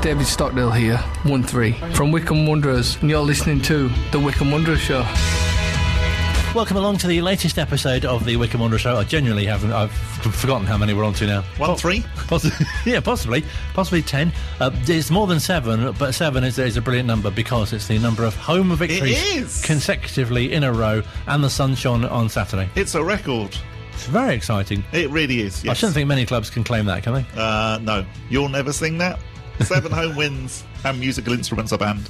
David Stockdale here, 1-3, from Wycombe Wanderers, and you're listening to The Wycombe Wanderers Show. Welcome along to the latest episode of the Wycombe Wanderers Show. I genuinely haven't. I've forgotten how many we're on to now. 1-3? Yeah, possibly 10. It's more than 7, but 7 is a brilliant number because it's the number of home victories consecutively in a row, and the sun shone on Saturday. It's a record. It's very exciting. It really is, yes. I shouldn't think many clubs can claim that, can they? No. You'll never sing that. 7 home wins and musical instruments are banned.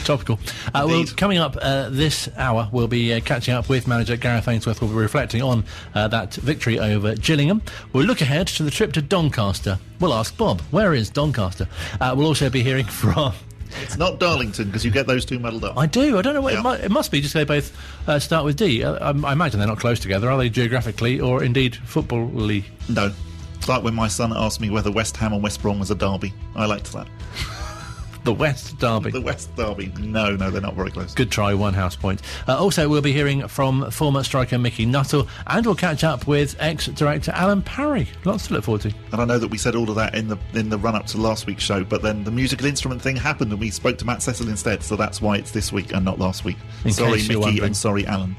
Topical. Well, coming up this hour, we'll be catching up with manager Gareth Ainsworth. We'll be reflecting on that victory over Gillingham. We'll look ahead to the trip to Doncaster. We'll ask Bob, where is Doncaster? We'll also be hearing from... It's not Darlington, because you get those two muddled up. I do. I don't know what it must be, just they both start with D. I imagine they're not close together, are they, geographically or indeed football-y? No. It's like when my son asked me whether West Ham and West Brom was a derby. I liked that. The West Derby. The West Derby. No, they're not very close. Good try, 1 house point. Also, we'll be hearing from former striker Micky Nuttell, and we'll catch up with ex-director Alan Parry. Lots to look forward to. And I know that we said all of that in the run-up to last week's show, but then the musical instrument thing happened and we spoke to Matt Cecil instead, so that's why it's this week and not last week. Sorry, Micky, and sorry, Alan.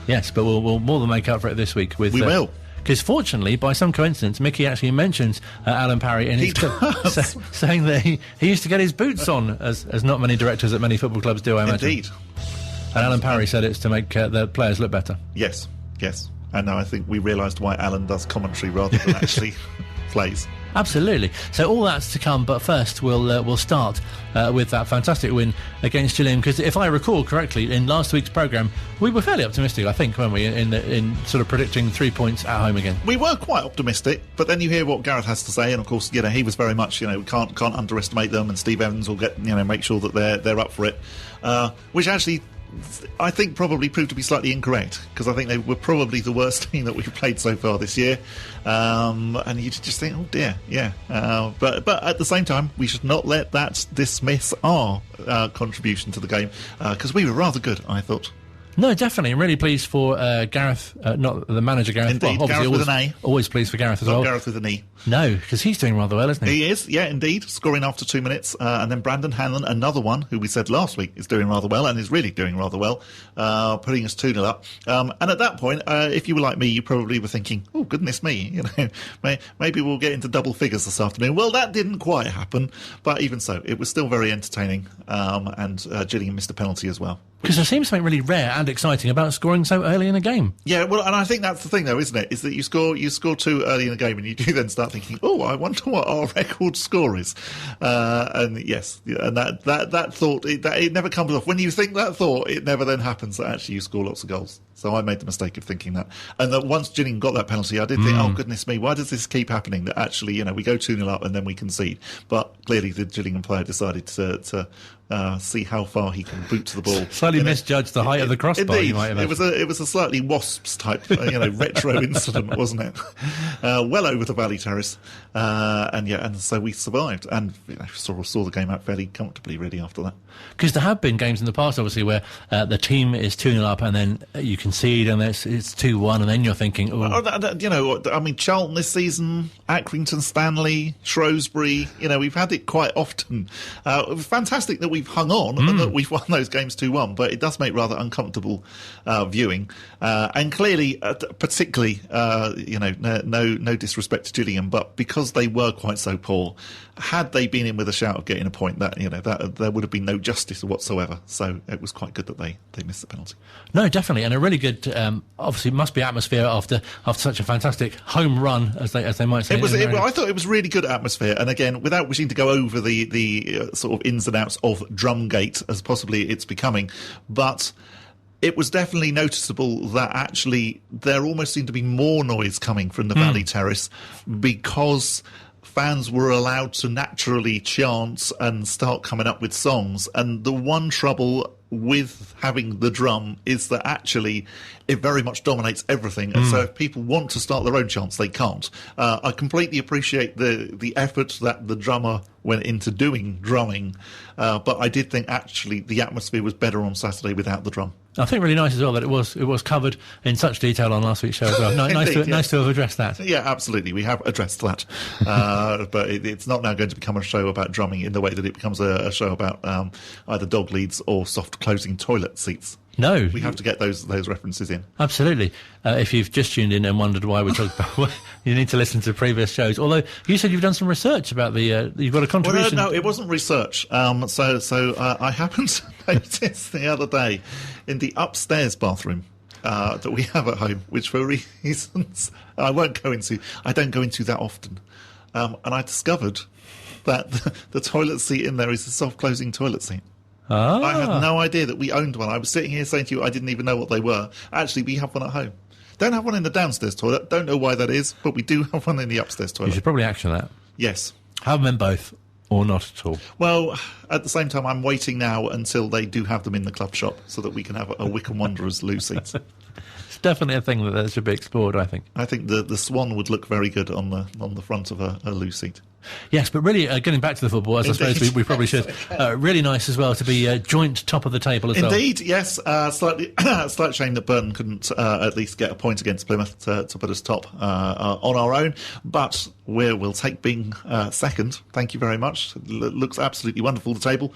Yes, but we'll more than make up for it this week. We will. Because fortunately, by some coincidence, Micky actually mentions Alan Parry in his clip, saying that he used to get his boots on, as not many directors at many football clubs do, I imagine. Indeed. And Alan Parry said it's to make the players look better. Yes. And now I think we realised why Alan does commentary rather than actually plays. Absolutely. So all that's to come, but first we'll start with that fantastic win against Gillingham, because if I recall correctly, in last week's programme, we were fairly optimistic, I think, weren't we, in sort of predicting 3 points at home again. We were quite optimistic, but then you hear what Gareth has to say, and of course, he was very much, we can't underestimate them, and Steve Evans will get, make sure that they're up for it, which actually, I think, probably proved to be slightly incorrect, because I think they were probably the worst team that we've played so far this year, and you just think, oh dear, yeah. But at the same time, we should not let that dismiss our contribution to the game, because we were rather good, I thought. No, definitely. I'm really pleased for Gareth, not the manager, Gareth. Indeed, well, Gareth with an A. Always pleased for Gareth as well. Not Gareth with an E. No, because he's doing rather well, isn't he? He is, yeah, indeed. Scoring after 2 minutes. And then Brandon Hanlon, another one, who we said last week is doing rather well and is really doing rather well, putting us 2-0 up. And at that point, if you were like me, you probably were thinking, oh, goodness me, maybe we'll get into double figures this afternoon. Well, that didn't quite happen, but even so, it was still very entertaining. And Gillingham missed a penalty as well. Because there seems something really rare and exciting about scoring so early in a game. Yeah, well, and I think that's the thing, though, isn't it? Is that you score too early in a game, and you do then start thinking, oh, I wonder what our record score is. And yes, and that thought, it never comes off. When you think that thought, it never then happens that actually you score lots of goals. So I made the mistake of thinking that. And that once Gillingham got that penalty, I did think, oh, goodness me, why does this keep happening? That actually, we go 2-0 up and then we concede. But clearly the Gillingham player decided to see how far he can boot the ball. Slightly misjudged the height of the crossbar. Indeed, you might imagine. it was a slightly Wasps type, retro incident, wasn't it? Well over the Valley Terrace, and so we survived, and saw the game out fairly comfortably, really, after that. Because there have been games in the past, obviously, where the team is 2-0 up, and then you concede, and it's 2-1, and then you're thinking, oh, Charlton this season, Accrington Stanley, Shrewsbury, we've had it quite often. Fantastic that we've hung on and that we've won those games 2-1, but it does make rather uncomfortable viewing. And clearly, particularly, no disrespect to Gillingham, but because they were quite so poor, had they been in with a shout of getting a point, that there would have been no justice whatsoever. So it was quite good that they missed the penalty. No, definitely, and a really good, obviously, must be atmosphere after such a fantastic home run, as they might say. I thought it was really good atmosphere, and again, without wishing to go over the sort of ins and outs of Drumgate as possibly it's becoming, but it was definitely noticeable that actually there almost seemed to be more noise coming from the Valley Terrace, because fans were allowed to naturally chant and start coming up with songs. And the one trouble with having the drum is that actually it very much dominates everything. And so if people want to start their own chants, they can't. I completely appreciate the effort that the drummer went into doing drumming, but I did think actually the atmosphere was better on Saturday without the drum. I think really nice as well that it was covered in such detail on last week's show as well. Nice to have addressed that. Yeah, absolutely. We have addressed that. But it's not now going to become a show about drumming in the way that it becomes a show about either dog leads or soft closing toilet seats. No. We have to get those references in. Absolutely. If you've just tuned in and wondered why we're talking about you need to listen to previous shows. Although you said you've done some research about you've got a contribution. Well, no, it wasn't research. So I happened to notice the other day in the upstairs bathroom that we have at home, which for reasons I don't go into that often, and I discovered that the toilet seat in there is a soft closing toilet seat. Ah. I had no idea that we owned one. I was sitting here saying to you I didn't even know what they were. Actually, we have one at home. Don't have one in the downstairs toilet. Don't know why that is, but we do have one in the upstairs toilet. You should probably action that. Yes. Have them in both, or not at all. Well, at the same time, I'm waiting now until they do have them in the club shop so that we can have a Wycombe Wanderers loo seats. It's definitely a thing that should be explored, I think. I think the swan would look very good on the front of a loo seat. Yes, but really, getting back to the football, as I suppose we probably should, really nice as well to be joint top of the table as well. Indeed, yes. Slight shame that Burton couldn't at least get a point against Plymouth to put us top on our own, but we'll take being second. Thank you very much. It looks absolutely wonderful, the table.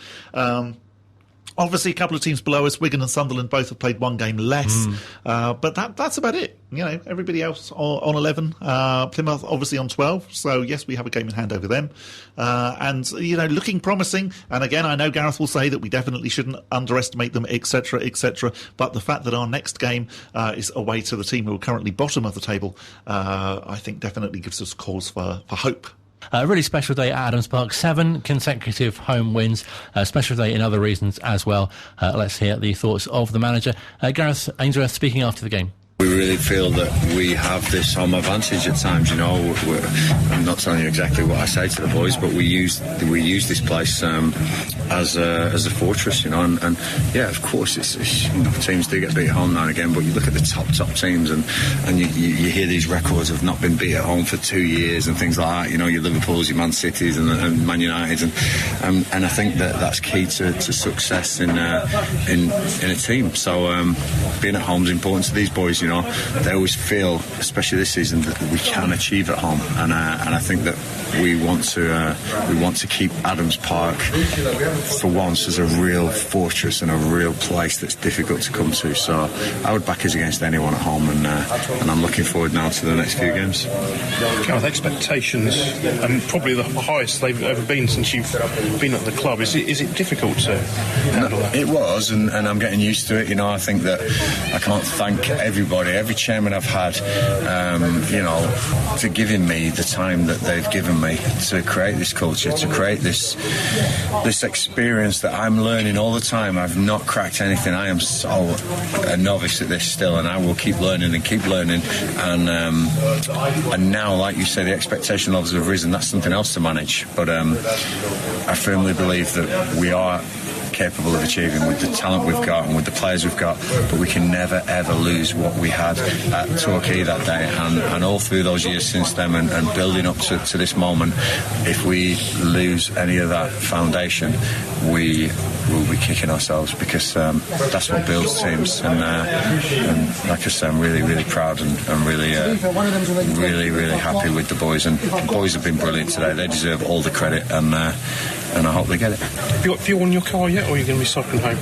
Obviously, a couple of teams below us, Wigan and Sunderland, both have played one game less. But that's about it. You know, everybody else on 11. Plymouth obviously on 12. So, yes, we have a game in hand over them. And, you know, looking promising. And again, I know Gareth will say that we definitely shouldn't underestimate them, etc., etc. But the fact that our next game is away to the team who are currently bottom of the table, I think definitely gives us cause for hope. A really special day at Adams Park. 7 consecutive home wins. A special day in other reasons as well. Let's hear the thoughts of the manager. Gareth Ainsworth speaking after the game. We really feel that we have this home advantage at times. You know, I'm not telling you exactly what I say to the boys, but we use this place as a fortress. You know, and yeah, of course, it's you know, teams do get beat at home now and again, but you look at the top teams and you hear these records of not been beat at home for 2 years and things like that. You know, your Liverpools, your Man Cities, and Man Uniteds, and I think that's key to success in a team. So being at home is important to these boys. You know, they always feel, especially this season, that we can achieve at home, and I think that we want to keep Adams Park for once as a real fortress and a real place that's difficult to come to. So I would back us against anyone at home, and I'm looking forward now to the next few games. Gareth, expectations and probably the highest they've ever been since you've been at the club. Is it difficult to handle that? It was, and I'm getting used to it. You know, I think that I can't thank every chairman I've had, you know, to giving me the time that they've given me to create this culture, to create this experience that I'm learning all the time. I've not cracked anything. I am so a novice at this still, and I will keep learning. And now, like you say, the expectation levels have risen. That's something else to manage. But I firmly believe that we are capable of achieving with the talent we've got and with the players we've got, but we can never ever lose what we had at Torquay that day, and all through those years since then, and building up to this moment. If we lose any of that foundation, we will be kicking ourselves, because that's what builds teams, and like I say, I'm really, really proud and really happy with the boys, and the boys have been brilliant today. They deserve all the credit, and I hope they get it. Have you got fuel in your car yet, or are you going to be cycling home?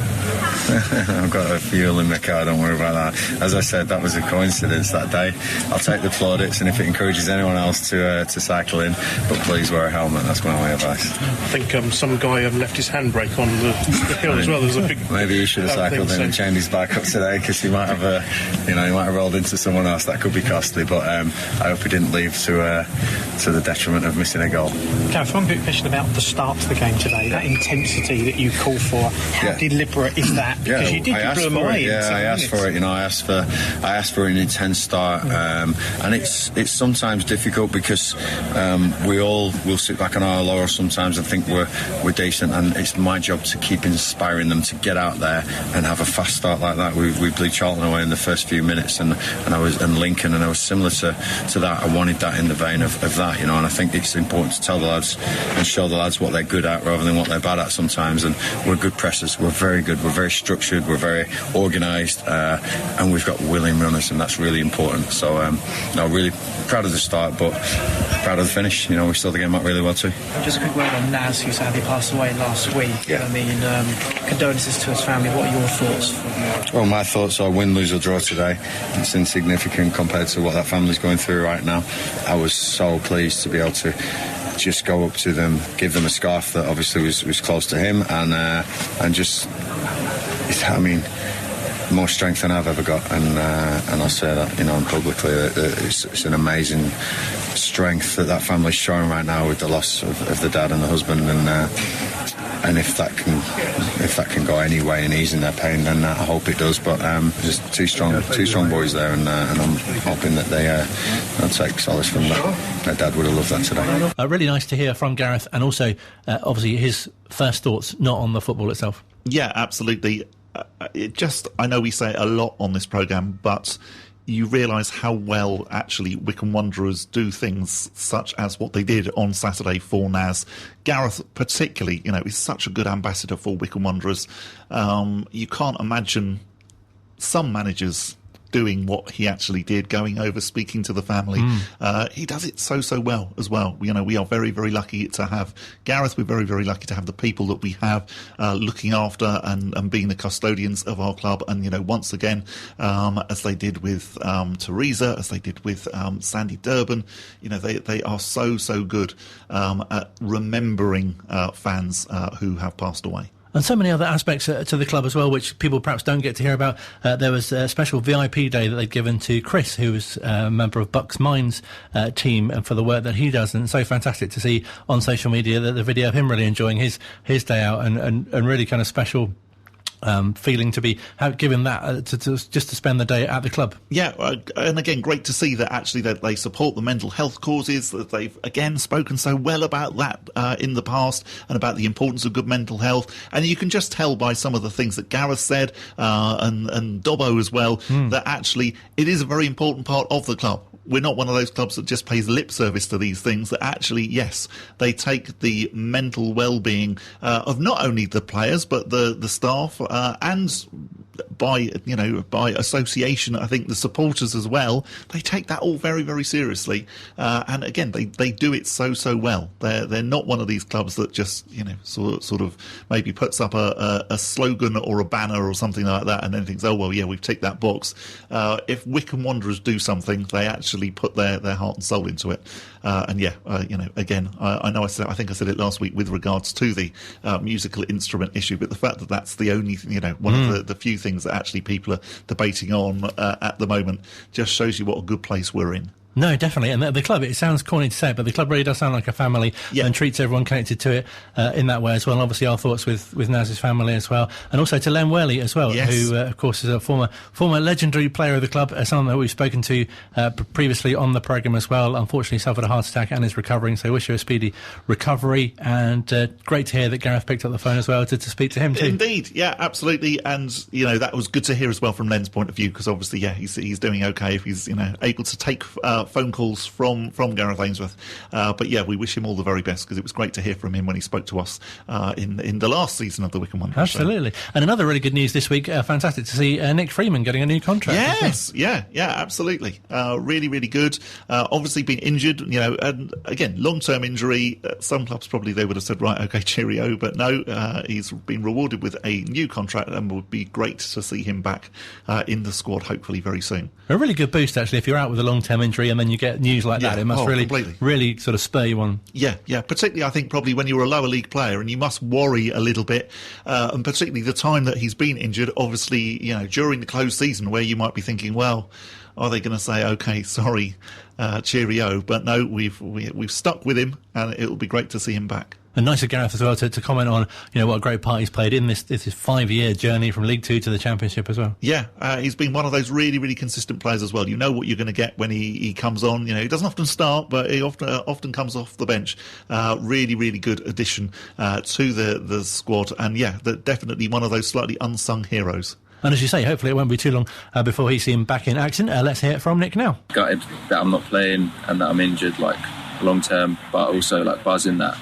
I've got a fuel in my car, don't worry about that. As I said, that was a coincidence that day. I'll take the plaudits, and if it encourages anyone else to cycle in, but please wear a helmet. That's my advice. I think some guy left his handbrake on the hill as well. There's a big. Maybe he should have cycled in and chained his bike up today, because he might have, he might have rolled into someone else. That could be costly, but I hope he didn't leave to the detriment of missing a goal. Gareth, one quick question about the start to the game today. That intensity that you call for, how deliberate is that? Yeah, because you blew them away. I asked for it. You know, I asked for an intense start, and it's sometimes difficult because we all will sit back on our laurels sometimes and think we're decent, and it's my job to keep inspiring them to get out there and have a fast start like that. We blew Charlton away in the first few minutes, and Lincoln, and I was similar to that. I wanted that in the vein of that, you know, and I think it's important to tell the lads and show the lads what they're good at rather than what they're bad at sometimes. And we're good pressers, we're very good, we're very structured, we're very organised, and we've got willing runners, and that's really important. So really proud of the start, but proud of the finish. You know, we started the game out really well too. Just a quick word on Naz, who sadly passed away last week. Yeah. I mean, condolences to his family. What are your thoughts? Well, my thoughts are win, lose or draw today. It's insignificant compared to what that family's going through right now. I was so pleased to be able to just go up to them, give them a scarf that obviously was close to him, and just, I mean, more strength than I've ever got, and I'll say that, you know, publicly, it's an amazing strength that family's showing right now with the loss of the dad and the husband, and if that can go any way in easing their pain, then I hope it does. But there's two strong boys there, and I'm hoping that they'll take solace from that. Their dad would have loved that today. Really nice to hear from Gareth, and also obviously his first thoughts, not on the football itself. Yeah, absolutely. I know we say it a lot on this programme, but you realise how well actually Wycombe Wanderers do things such as what they did on Saturday for Naz. Gareth particularly, you know, is such a good ambassador for Wycombe Wanderers. You can't imagine some managers doing what he actually did, going over, speaking to the family. He does it so well as well. You know, we are very, very lucky to have Gareth. We're very, very lucky to have the people that we have looking after and being the custodians of our club. And, you know, once again, as they did with Teresa, as they did with Sandy Durban, you know, they are so good at remembering fans who have passed away. And so many other aspects to the club as well, which people perhaps don't get to hear about. There was a special VIP day that they'd given to Chris, who was a member of Bucks Mines team, and for the work that he does. And it's so fantastic to see on social media that the video of him really enjoying his day out, and really kind of special feeling to be given that just to spend the day at the club. Yeah, and again, great to see that actually that they support the mental health causes, that they've again spoken so well about that in the past, and about the importance of good mental health. And you can just tell by some of the things that Gareth said, and Dobbo as well, that actually it is a very important part of the club. We're not one of those clubs that just pays lip service to these things, that actually, yes, they take the mental well-being of not only the players but the staff, and by association, I think the supporters as well. They take that all very, very seriously, and again, they do it so well. They're not one of these clubs that just, you know, sort of maybe puts up a slogan or a banner or something like that, and then thinks, oh well, yeah, we've ticked that box. If Wycombe Wanderers do something, they actually put their heart and soul into it. And yeah, again, I know I think I said it last week with regards to the musical instrument issue, but the fact that that's the only, one of the few things that actually people are debating on at the moment just shows you what a good place we're in. No, definitely. And the club, it sounds corny to say it, but the club really does sound like a family, and treats everyone connected to it in that way as well. And obviously our thoughts with Naz's family as well. And also to Len Worley as well, who, of course, is a former legendary player of the club, someone that we've spoken to previously on the programme as well. Unfortunately suffered a heart attack and is recovering, so wish you a speedy recovery. And great to hear that Gareth picked up the phone as well to speak to him too. Indeed, yeah, absolutely. And, that was good to hear as well from Len's point of view, because obviously, he's doing okay if he's, able to take phone calls from Gareth Ainsworth, but yeah, we wish him all the very best, because it was great to hear from him when he spoke to us in the last season of the Wycombe Wanderers. Absolutely. Show. And another really good news this week, fantastic to see Nick Freeman getting a new contract. Yes, yeah, absolutely. Really, really good. Obviously been injured, and again, long-term injury. Some clubs probably they would have said, right, okay, cheerio, but no, he's been rewarded with a new contract, and would be great to see him back in the squad hopefully very soon. A really good boost actually, if you're out with a long-term injury and then you get news like that, it must really sort of spur you on. Yeah, particularly I think probably when you're a lower league player and you must worry a little bit, and particularly the time that he's been injured, obviously, during the closed season, where you might be thinking, well, are they going to say, okay, sorry, cheerio? But no, we've stuck with him, and it'll be great to see him back. And nice of Gareth as well to comment on, what a great part he's played in this 5-year journey from League Two to the Championship as well. Yeah, he's been one of those really, really consistent players as well. You know what you're going to get when he comes on. He doesn't often start, but he often comes off the bench. Really, really good addition to the squad. And definitely one of those slightly unsung heroes. And as you say, hopefully it won't be too long before we see him back in action. Let's hear it from Nick now. Gutted that I'm not playing and that I'm injured, long term, but also buzzing that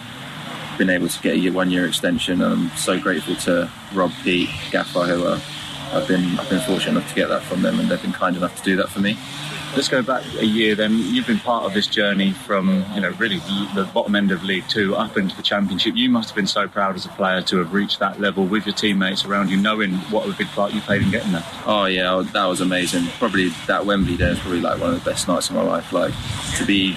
I've been able to get a 1-year extension. And I'm so grateful to Rob, Pete, Gaffer, who I've been fortunate enough to get that from them, and they've been kind enough to do that for me. Let's go back a year then. You've been part of this journey from, really the bottom end of League Two up into the Championship. You must have been so proud as a player to have reached that level with your teammates around you, knowing what a big part you played in getting there. Oh yeah, that was amazing. Probably that Wembley day was probably one of the best nights of my life. To be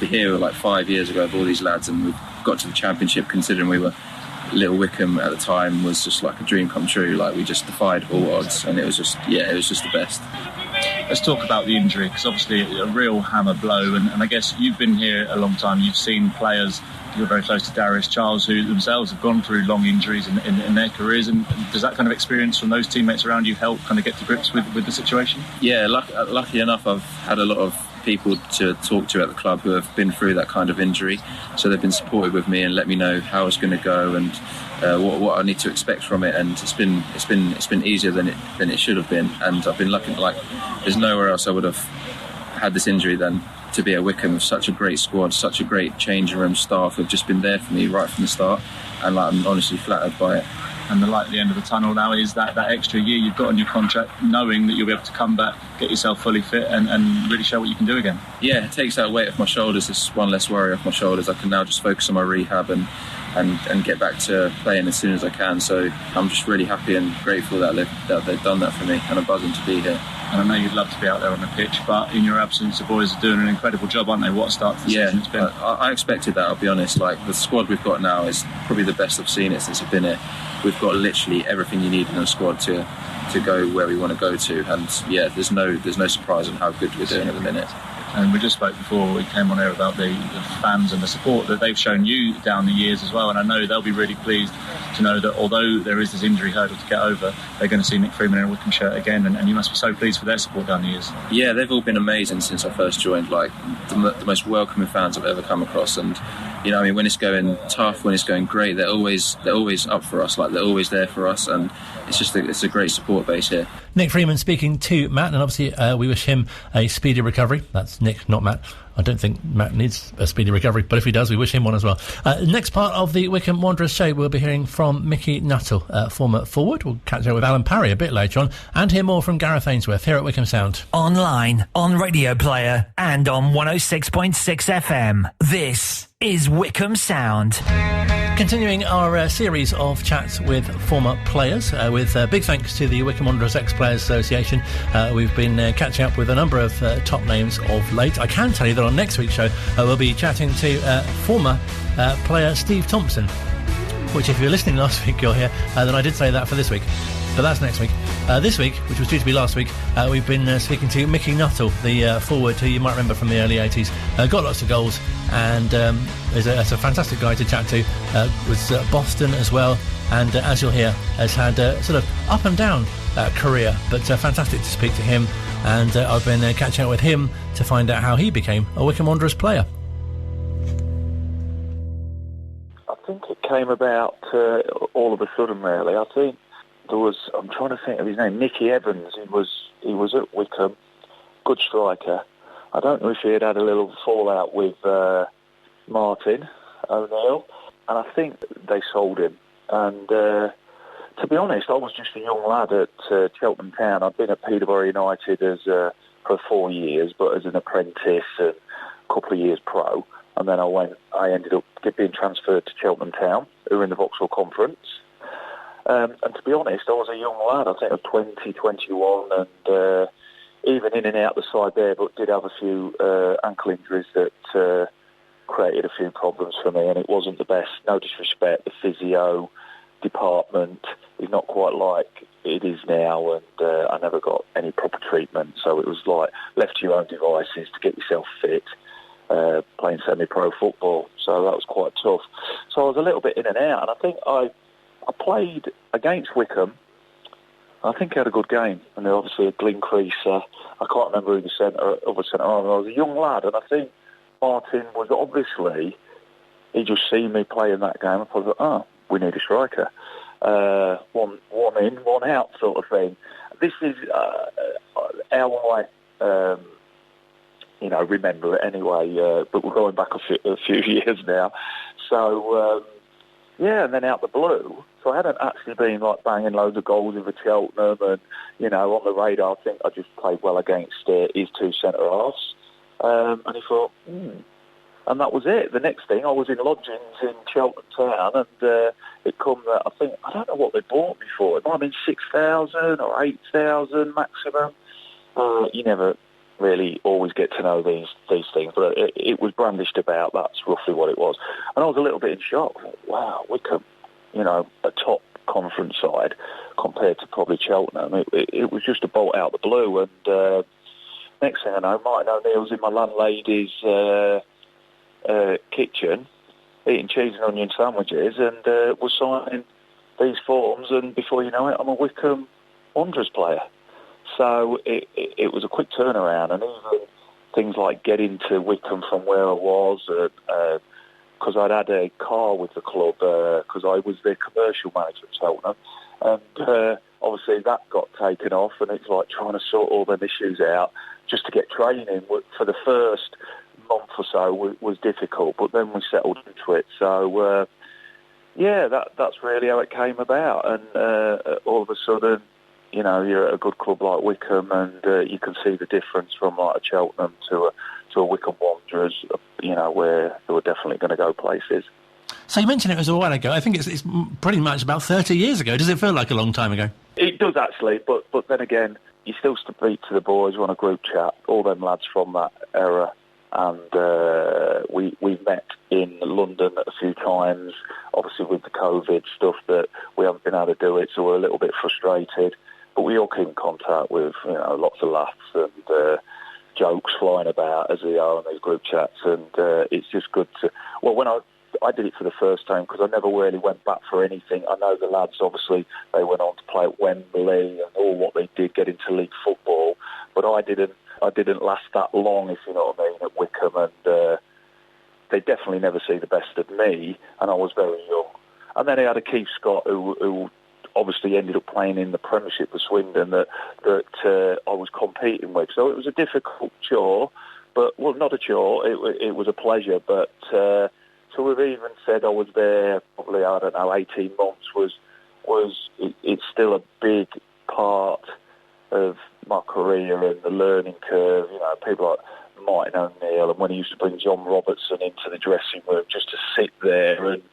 here 5 years ago with all these lads, and we've got to the Championship, considering we were Little Wycombe at the time, was just like a dream come true. We just defied all odds, and it was just the best. Let's talk about the injury, because obviously a real hammer blow, and I guess you've been here a long time. You've seen players, you're very close to Darius Charles, who themselves have gone through long injuries in their careers, and does that kind of experience from those teammates around you help kind of get to grips with the situation? Yeah, lucky enough, I've had a lot of people to talk to at the club who have been through that kind of injury, so they've been supportive with me and let me know how it's going to go and what I need to expect from it. And it's been easier than it should have been, and I've been lucky. There's nowhere else I would have had this injury than to be at Wycombe, with such a great squad, such a great changing room staff who've just been there for me right from the start, and I'm honestly flattered by it. And the light at the end of the tunnel now is that extra year you've got on your contract, knowing that you'll be able to come back, get yourself fully fit and really show what you can do again. Yeah, it takes that weight off my shoulders. It's one less worry off my shoulders. I can now just focus on my rehab and get back to playing as soon as I can. So I'm just really happy and grateful that they've done that for me, and I'm buzzing to be here. And I know you'd love to be out there on the pitch, but in your absence, the boys are doing an incredible job, aren't they? What a start to the season it's been. I expected that, I'll be honest. The squad we've got now is probably the best I've seen it since I've been here. We've got literally everything you need in a squad to go where we want to go to, and there's no surprise on how good we're doing at the minute. And we just spoke before we came on air about the fans and the support that they've shown you down the years as well, and I know they'll be really pleased to know that although there is this injury hurdle to get over, they're going to see Nick Freeman in a Wycombe shirt again, and you must be so pleased for their support down the years. Yeah, they've all been amazing since I first joined, the most welcoming fans I've ever come across. And when it's going tough, when it's going great, they're always up for us, they're always there for us, and it's a great support base here. Nick Freeman speaking to Matt, and obviously we wish him a speedy recovery. That's Nick, not Matt. I don't think Matt needs a speedy recovery, but if he does, we wish him one as well. Next part of the Wycombe Wanderers show, we'll be hearing from Micky Nuttell, former forward. We'll catch up with Alan Parry a bit later on, and hear more from Gareth Ainsworth here at Wycombe Sound. Online, on Radio Player, and on 106.6 FM. This is Wycombe Sound. Continuing our series of chats with former players, with big thanks to the Wycombe Wanderers Ex-Players Association. We've been catching up with a number of top names of late. I can tell you that on next week's show we'll be chatting to former player Steve Thompson, which if you were listening last week you'll hear that I did say that for this week. But that's next week. This week, which was due to be last week, we've been speaking to Micky Nuttell, the forward who you might remember from the early 80s. Got lots of goals, and is a fantastic guy to chat to. Was Boston as well, and as you'll hear, has had a sort of up and down career, but fantastic to speak to him. And I've been catching up with him to find out how he became a Wycombe Wanderers player. I think it came about all of a sudden, really. I think there was, I'm trying to think of his name, Nicky Evans. He was at Wycombe, good striker. I don't know if he had a little fallout with Martin O'Neill, and I think they sold him. And to be honest, I was just a young lad at Cheltenham Town. I'd been at Peterborough United for 4 years, but as an apprentice and a couple of years pro. And then I ended up being transferred to Cheltenham Town, who were in the Vauxhall Conference. And to be honest, I was a young lad. I think I was 20, 21, and even in and out the side there, but did have a few ankle injuries that created a few problems for me, and it wasn't the best. No disrespect, the physio department is not quite like it is now, and I never got any proper treatment, so it was left to your own devices to get yourself fit, play playing semi-pro football, so that was quite tough. So I was a little bit in and out, and I think I played against Wycombe. I think I had a good game, and then obviously a Glyn Creaser. I can't remember who the other centre. I was a young lad, and I think Martin was obviously, he just seen me playing that game, and probably thought, we need a striker. One in, one out sort of thing. This is how I, remember it anyway, but we're going back a few years now. So, and then out the blue, so I hadn't actually been like banging loads of goals with Cheltenham and, on the radar. I think I just played well against his two centre-halves. And he thought, and that was it. The next thing, I was in lodgings in Cheltenham Town, and it come that I don't know what they bought me for. It might have been 6,000 or 8,000 maximum. You never really always get to know these things, but it was brandished about. That's roughly what it was, and I was a little bit in shock. Wow, Wycombe, a top conference side compared to probably Cheltenham. It was just a bolt out the blue, and next thing I know, Martin O'Neill's in my landlady's kitchen eating cheese and onion sandwiches, and was signing these forms, and before you know it, I'm a Wycombe Wanderers player. So it was a quick turnaround, and even things like getting to Wycombe from where I was, because I'd had a car with the club, because I was their commercial manager at Cheltenham, and obviously that got taken off, and it's like trying to sort all them issues out just to get training for the first month or so was difficult, but then we settled into it. So that's really how it came about, and all of a sudden, you're at a good club like Wycombe, and you can see the difference from like a Cheltenham to a Wycombe Wanderers, where they were definitely going to go places. So you mentioned it was a while ago. I think it's pretty much about 30 years ago. Does it feel like a long time ago? It does actually, but then again, you still speak to the boys on a group chat, all them lads from that era, and we met in London a few times, obviously with the COVID stuff that we haven't been able to do it, so we're a little bit frustrated. But we all keep in contact with, lots of laughs and jokes flying about as they are on these group chats, and it's just good to... Well, when I did it for the first time, because I never really went back for anything. I know the lads, obviously, they went on to play at Wembley and all what they did, get into league football, but I didn't last that long, if you know what I mean, at Wycombe, and they definitely never see the best of me, and I was very young. And then I had a Keith Scott who obviously ended up playing in the Premiership for Swindon that I was competing with. So it was a difficult chore, but, well, not a chore, it was a pleasure. But to have even said I was there probably, 18 months it's still a big part of my career and the learning curve. People like Martin O'Neill, and when he used to bring John Robertson into the dressing room just to sit there, and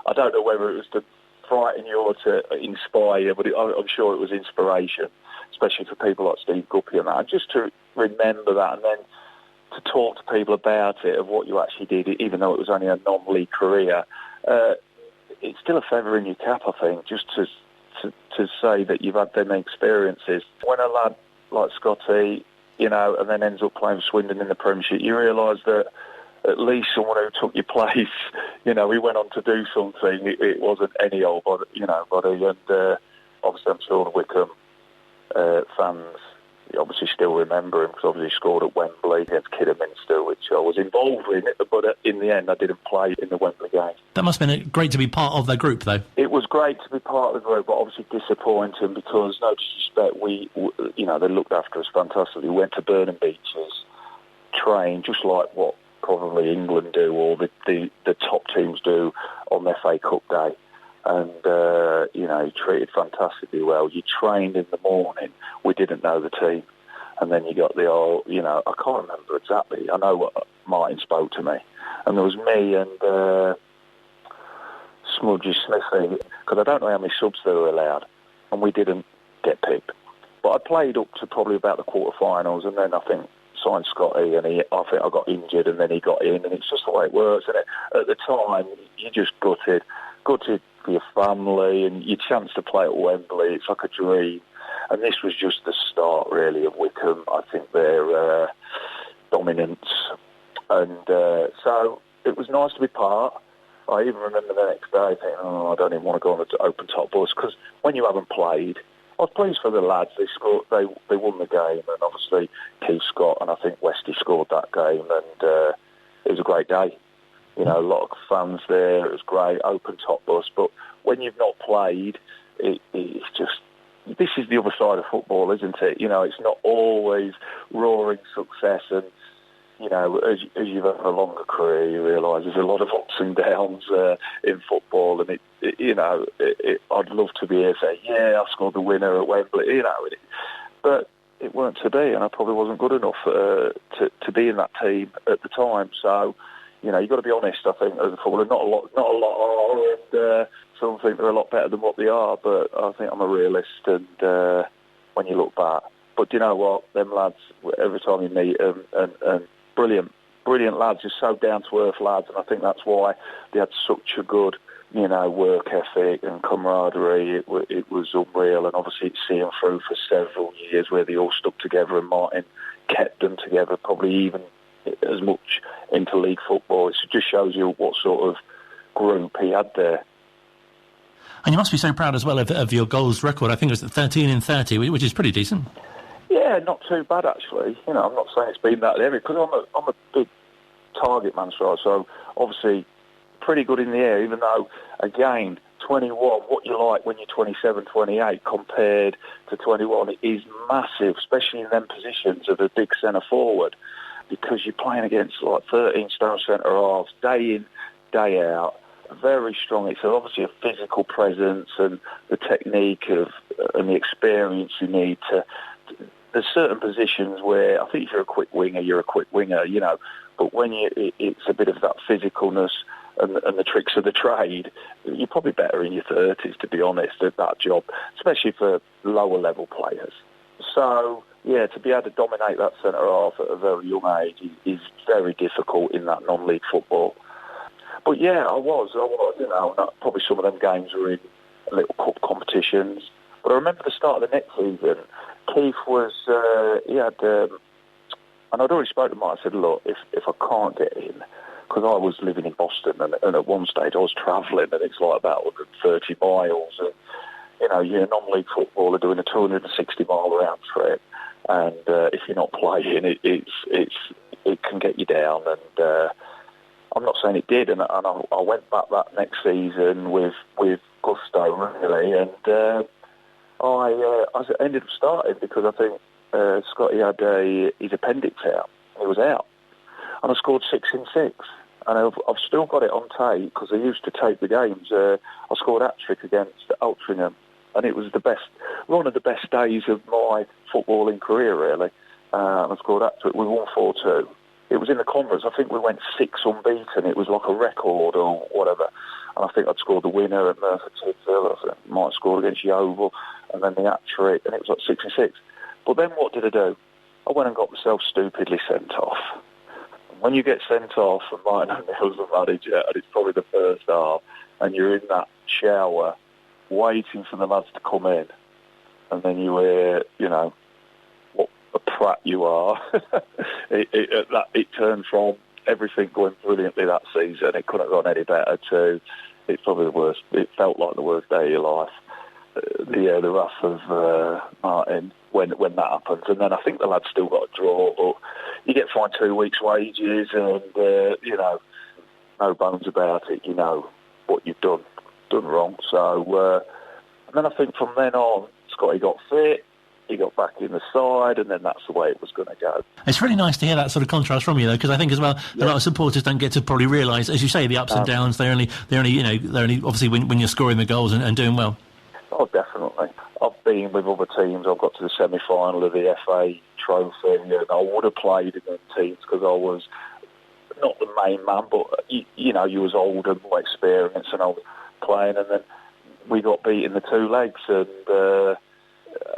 I don't know whether it was to frighten you or to inspire you, but I'm sure it was inspiration, especially for people like Steve Guppy and that. Just to remember that, and then to talk to people about it, of what you actually did, even though it was only a non-league career, it's still a feather in your cap, I think, just to say that you've had them experiences. When a lad like Scotty, and then ends up playing for Swindon in the Premiership, you realise that at least someone who took your place, he went on to do something. It wasn't any old body, and obviously I'm sure the Wycombe fans obviously still remember him, because obviously he scored at Wembley against Kidderminster, which I was involved in, but in the end I didn't play in the Wembley game. That must have been great to be part of the group, though. It was great to be part of the group, but obviously disappointing, because, no disrespect, they looked after us fantastically. We went to Burnham Beaches, trained just like what probably England do, or the top teams do on the FA Cup day. And, treated fantastically well. You trained in the morning. We didn't know the team. And then you got the old, I can't remember exactly. I know what Martin spoke to me. And there was me and Smudgy Smithy, because I don't know how many subs they were allowed. And we didn't get picked. But I played up to probably about the quarterfinals, and then I think signed Scotty, and I think I got injured, and then he got in, and it's just the way it works. And at the time, you just gutted for your family, and your chance to play at Wembley, it's like a dream. And this was just the start, really, of Wycombe. I think their dominance And so it was nice to be part. I even remember the next day thinking, I don't even want to go on the open top bus, because when you haven't played, I was pleased for the lads. They scored. They won the game, and obviously Keith Scott and I think Westy scored that game, and it was a great day. You know, a lot of fans there. It was great, open top bus. But when you've not played, it's just, this is the other side of football, isn't it? You know, it's not always roaring success, and you know, as you've had a longer career, you realise there's a lot of ups and downs in football, and I'd love to be here and say, yeah, I scored the winner at Wembley, you know, but it weren't to be, and I probably wasn't good enough to be in that team at the time. So, you know, you've got to be honest, I think, as a footballer. Not a lot are, and some think they're a lot better than what they are, but I think I'm a realist, and when you look back. But do you know what? Them lads, every time you meet them, and brilliant lads, just so down-to-earth lads, and I think that's why they had such a good, you know, work ethic and camaraderie. It was unreal, and obviously it's seen through for several years where they all stuck together, and Martin kept them together, probably even as much into league football. It just shows you what sort of group he had there. And you must be so proud as well of your goals record. I think it was 13 in 30, which is pretty decent. Yeah, not too bad actually. You know, I'm not saying it's been that heavy, because I'm a big target man, so obviously pretty good in the air, even though, again, 21, what you like when you're 27, 28 compared to 21 is massive, especially in them positions of a big centre forward, because you're playing against like 13-stone centre halves, day in, day out, very strong. It's obviously a physical presence, and the technique and the experience you need to. There's certain positions where I think if you're a quick winger, you know. But when it's a bit of that physicalness and the tricks of the trade, you're probably better in your 30s, to be honest, at that job, especially for lower level players. So yeah, to be able to dominate that centre half at a very young age is very difficult in that non-league football. But yeah, I was, you know, probably some of them games were in little cup competitions. But I remember the start of the next season, Keith was, he had, and I'd already spoken to Mike, I said, look, if I can't get in, because I was living in Boston, and at one stage I was travelling, and it's like about 130 miles, and, you know, you're a non-league footballer doing a 260-mile round trip, and if you're not playing, it can get you down, and I'm not saying it did, and I went back that next season with gusto, really, and I ended up starting because I think Scotty had his appendix out. He was out, and I scored 6 in 6, and I've still got it on tape because I used to tape the games. I scored a hat-trick against Altrincham, and it was one of the best days of my footballing career, really. And I scored a hat-trick. We won 4-2. It was in the conference. I think we went 6 unbeaten. It was like a record or whatever. And I think I'd scored the winner at Merthyr Tydfil. I might have scored against Yeovil, and then the hat-trick, and it was like 6 in 6. But then what did I do? I went and got myself stupidly sent off. And when you get sent off, and Martin O'Neill's the manager, and it's probably the first half, and you're in that shower waiting for the lads to come in, and then you hear, you know, what a prat you are. It turned from everything going brilliantly that season, it couldn't have gone any better, to it's probably the worst. It felt like the worst day of your life. The wrath of Martin when that happens, and then I think the lads still got a draw, but you get fined 2 weeks' wages, and you know, no bones about it. You know what you've done wrong. So, and then I think from then on, Scotty got fit. He got back in the side, and then that's the way it was going to go. It's really nice to hear that sort of contrast from you, though, because I think as well, a lot of supporters don't get to probably realise, as you say, the ups and downs. They're only obviously when you're scoring the goals and doing well. Oh, definitely. I've been with other teams. I've got to the semi-final of the FA Trophy, and I would have played in them teams because I was not the main man, but you know, you was older, more experienced, and I was playing, and then we got beat in the 2 legs, and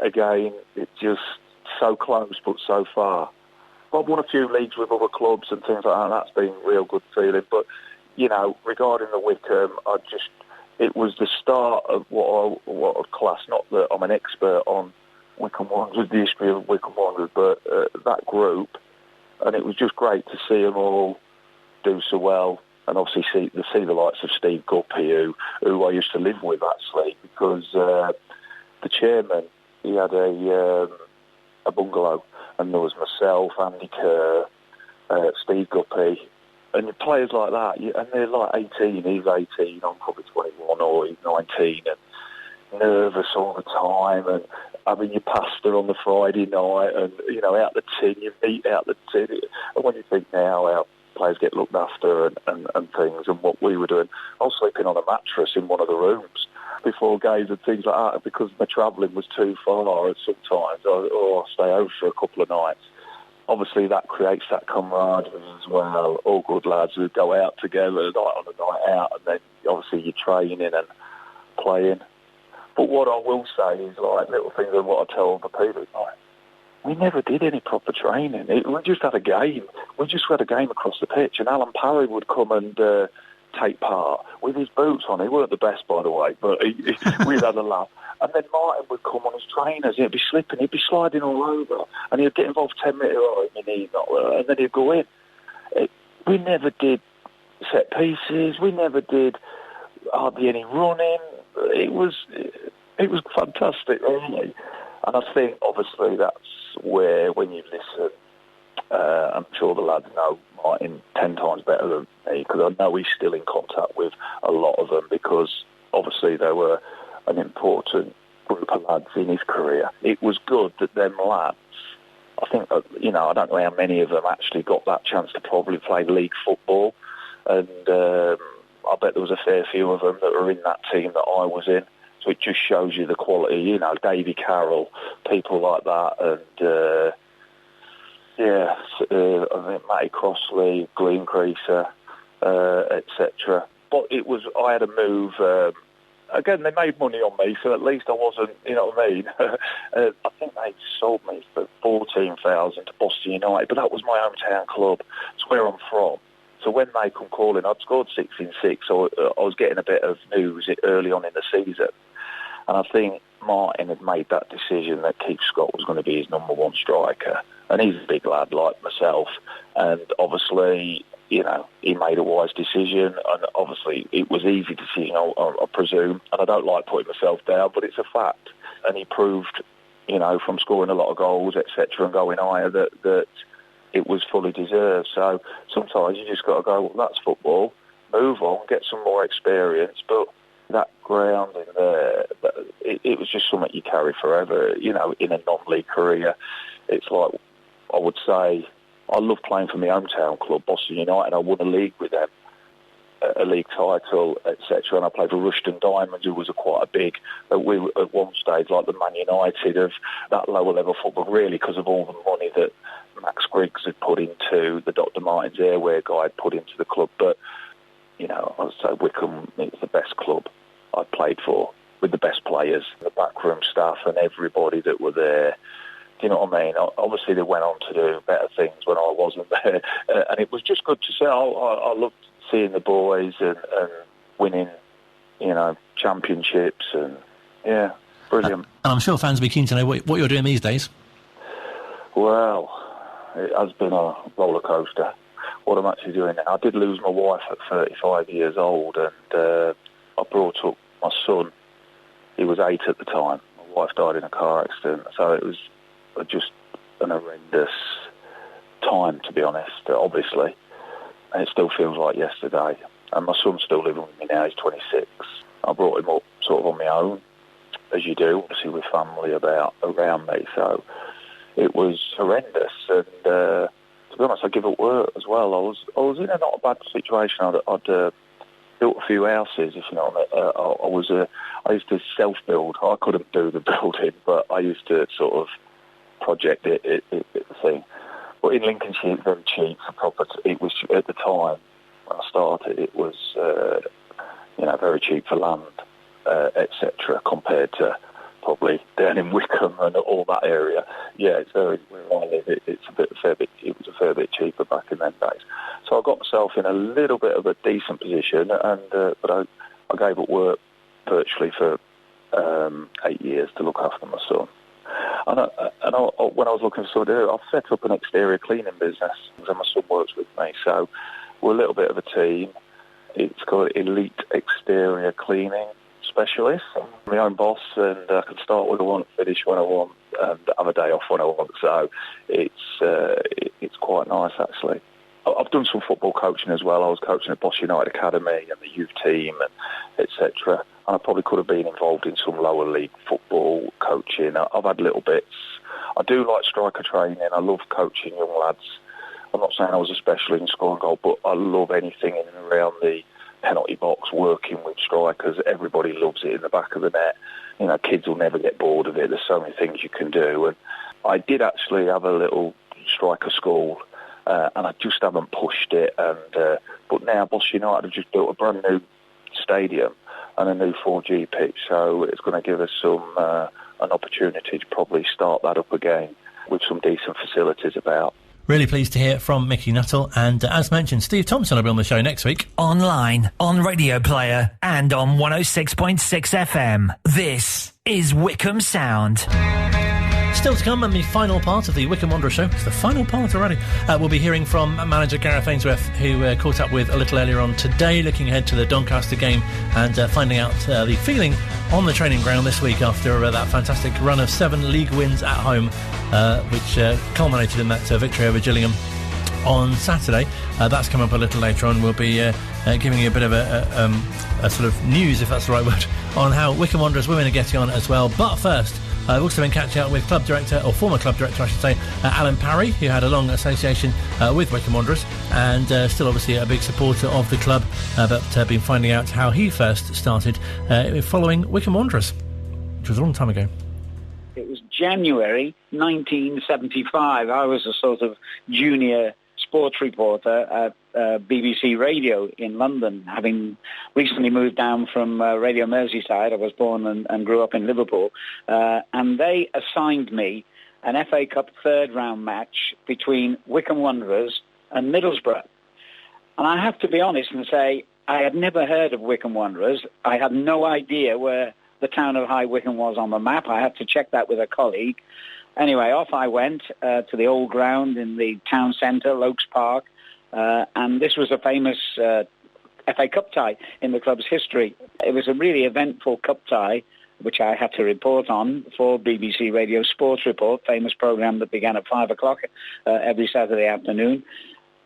again, it's just so close but so far. I've won a few leagues with other clubs and things like that, and that's been a real good feeling. But, you know, regarding the Wycombe, it was the start of what I'd class, not that I'm an expert on Wycombe Wanderers, the history of Wycombe Wanderers, but that group, and it was just great to see them all do so well, and obviously see the likes of Steve Guppy, who I used to live with actually, because the chairman, he had a bungalow, and there was myself, Andy Kerr, Steve Guppy, and players like that, and they're like 18, he's 18, I'm probably 21 or he's 19, and nervous all the time, and having your pasta on the Friday night, and, you know, out the tin, you meat out the tin, and when you think now how players get looked after and things, and what we were doing, I was sleeping on a mattress in one of the rooms before games and things like that, because my travelling was too far at sometimes, or I'll stay over for a couple of nights. Obviously that creates that camaraderie as well, all good lads who go out together night on a night out, and then obviously you're training and playing. But what I will say is, like, little things of what I tell the people, like, we never did any proper training. We just had a game. We just had a game across the pitch, and Alan Parry would come and take part with his boots on. He weren't the best, by the way, but we'd had a laugh. And then Martin would come on his trainers. He'd be slipping. He'd be sliding all over, and he'd get involved 10 minutes, and then he'd go in. We never did set pieces. We never did hardly any running. It was fantastic, really. And I think, obviously, that's where, when you listen, I'm sure the lads know Martin 10 times better than me, because I know he's still in contact with a lot of them, because, obviously, they were an important group of lads in his career. It was good that them lads, I think, you know, I don't know how many of them actually got that chance to probably play league football, and I bet there was a fair few of them that were in that team that I was in. So it just shows you the quality, you know, Davy Carroll, people like that, and I think Matty Crossley, Greencreaser, etc. But I had a move. Again, they made money on me, so at least I wasn't, you know what I mean? I think they sold me for $14,000 to Boston United, but that was my hometown club. It's where I'm from. So when they come calling, I'd scored 6 in 6, so I was getting a bit of news early on in the season. And I think Martin had made that decision that Keith Scott was going to be his number one striker. And he's a big lad like myself. And obviously, you know, he made a wise decision. And obviously, it was an easy decision, I presume. And I don't like putting myself down, but it's a fact. And he proved, you know, from scoring a lot of goals, etc., and going higher, that it was fully deserved. So sometimes you just got to go, well, that's football, move on, get some more experience. But that ground in there, it was just something you carry forever, you know, in a non-league career. It's like, I would say, I love playing for my hometown club, Boston United. I won a league with them, a league title, etc. And I played for Rushden Diamonds, who was quite a big, we were at one stage like the Man United of that lower level football, really, because of all the money that Max Griggs had put into, the Dr. Martins Airwear guy had put into the club. But, you know, I would say Wycombe is the best club I played for, with the best players, the backroom staff and everybody that were there. Do you know what I mean? Obviously, they went on to do better things when I wasn't there. And it was just good to see. I loved seeing the boys and winning, you know, championships. And, yeah, brilliant. And I'm sure fans will be keen to know what you're doing these days. Well, it has been a roller coaster, what I'm actually doing now. I did lose my wife at 35 years old, and I brought up my son. He was 8 at the time. My wife died in a car accident, so it was just an horrendous time, to be honest, obviously. And it still feels like yesterday. And my son's still living with me now. He's 26. I brought him up sort of on my own, as you do, obviously with family around me. So it was horrendous. And to be honest, I give up work as well. I was in a not a bad situation. I'd built a few houses, if you know what I mean. I used to self-build. I couldn't do the building, but I used to sort of project it thing. But in Lincolnshire, it's very cheap for property. It was, at the time when I started, it was very cheap for land, etc., compared to probably down in Wycombe and all that area. Yeah, it's very, where I live, it was a fair bit cheaper back in them days. So I got myself in a little bit of a decent position, and but I gave up work virtually for 8 years to look after my son. And when I was looking for something to do, I've set up an exterior cleaning business, and my son works with me. So we're a little bit of a team. It's called Elite Exterior Cleaning Specialist. I'm my own boss, and I can start when I want, finish when I want, and have a day off when I want. So it's quite nice, actually. I've done some football coaching as well. I was coaching at Boss United Academy and the youth team, and etc. And I probably could have been involved in some lower league football coaching. I've had little bits. I do like striker training. I love coaching young lads. I'm not saying I was a specialist in scoring goal, but I love anything in and around the penalty box, working with strikers. Everybody loves it in the back of the net. You know, kids will never get bored of it. There's so many things you can do. And I did actually have a little striker school, and I just haven't pushed it. And but now Boss United have just built a brand new stadium and a new 4G pitch, so it's going to give us an opportunity to probably start that up again with some decent facilities about. Really pleased to hear from Micky Nuttell, and as mentioned, Steve Thompson will be on the show next week. Online, on Radio Player, and on 106.6 FM. This is Wycombe Sound. Still to come, and the final part of the Wycombe Wanderers Show. It's the final part already. We'll be hearing from manager Gareth Ainsworth, who caught up with a little earlier on today, looking ahead to the Doncaster game and finding out the feeling on the training ground this week after that fantastic run of 7 league wins at home, which culminated in that victory over Gillingham on Saturday. That's coming up a little later on. We'll be giving you a bit of a sort of news, if that's the right word, on how Wycombe Wanderers women are getting on as well. But first, I've also been catching up with club director, or former club director I should say, Alan Parry, who had a long association with Wycombe Wanderers and still obviously a big supporter of the club, but been finding out how he first started following Wycombe Wanderers, which was a long time ago. It was January 1975. I was a sort of junior sports reporter at BBC Radio in London, having recently moved down from Radio Merseyside. I was born and grew up in Liverpool, and they assigned me an FA Cup third round match between Wycombe Wanderers and Middlesbrough. And I have to be honest and say I had never heard of Wycombe Wanderers. I had no idea where the town of High Wycombe was on the map. I had to check that with a colleague. Anyway, off I went to the old ground in the town centre, Lokes Park, and this was a famous FA Cup tie in the club's history. It was a really eventful cup tie, which I had to report on for BBC Radio Sports Report, famous programme that began at 5 o'clock every Saturday afternoon.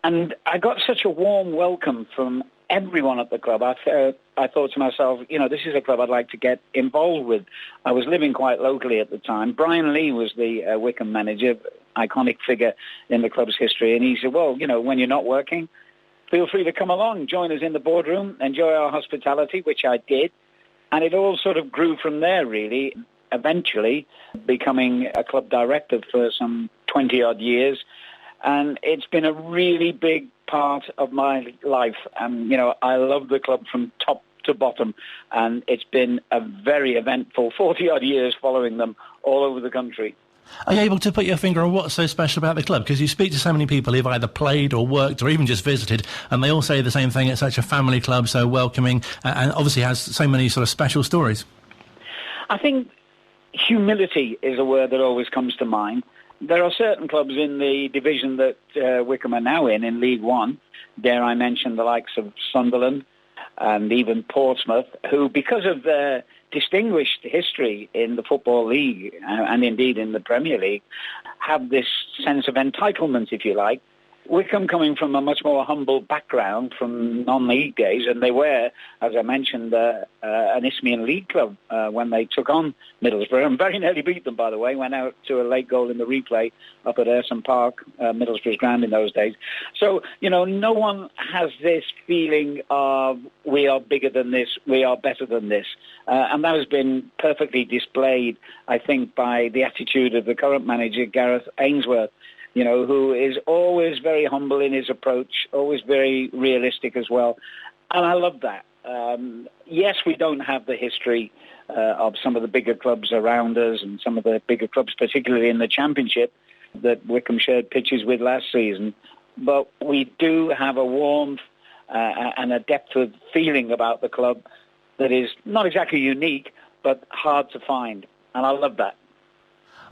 And I got such a warm welcome from everyone at the club. I thought to myself, you know, this is a club I'd like to get involved with. I was living quite locally at the time. Brian Lee was the Wycombe manager, iconic figure in the club's history, and he said, well, you know, when you're not working, feel free to come along, join us in the boardroom, enjoy our hospitality, which I did, and it all sort of grew from there, really, eventually becoming a club director for some 20-odd years, and it's been a really big part of my life. And, you know, I love the club from top to bottom, and it's been a very eventful 40-odd years following them all over the country. Are you able to put your finger on what's so special about the club? Because you speak to so many people who've either played or worked or even just visited, and they all say the same thing. It's such a family club, so welcoming, and obviously has so many sort of special stories. I think humility is a word that always comes to mind. There are certain clubs in the division that Wycombe are now in League One. Dare I mention the likes of Sunderland and even Portsmouth, who, because of their distinguished history in the Football League and indeed in the Premier League, have this sense of entitlement, if you like. Wycombe coming from a much more humble background from non-league days, and they were, as I mentioned, an Isthmian League club when they took on Middlesbrough, and very nearly beat them, by the way, went out to a late goal in the replay up at Ayresome Park, Middlesbrough's ground in those days. So, you know, no one has this feeling of we are bigger than this, we are better than this, and that has been perfectly displayed, I think, by the attitude of the current manager, Gareth Ainsworth, you know, who is always very humble in his approach, always very realistic as well. And I love that. Yes, we don't have the history of some of the bigger clubs around us and some of the bigger clubs, particularly in the Championship, that Wycombe shared pitches with last season. But we do have a warmth and a depth of feeling about the club that is not exactly unique, but hard to find. And I love that.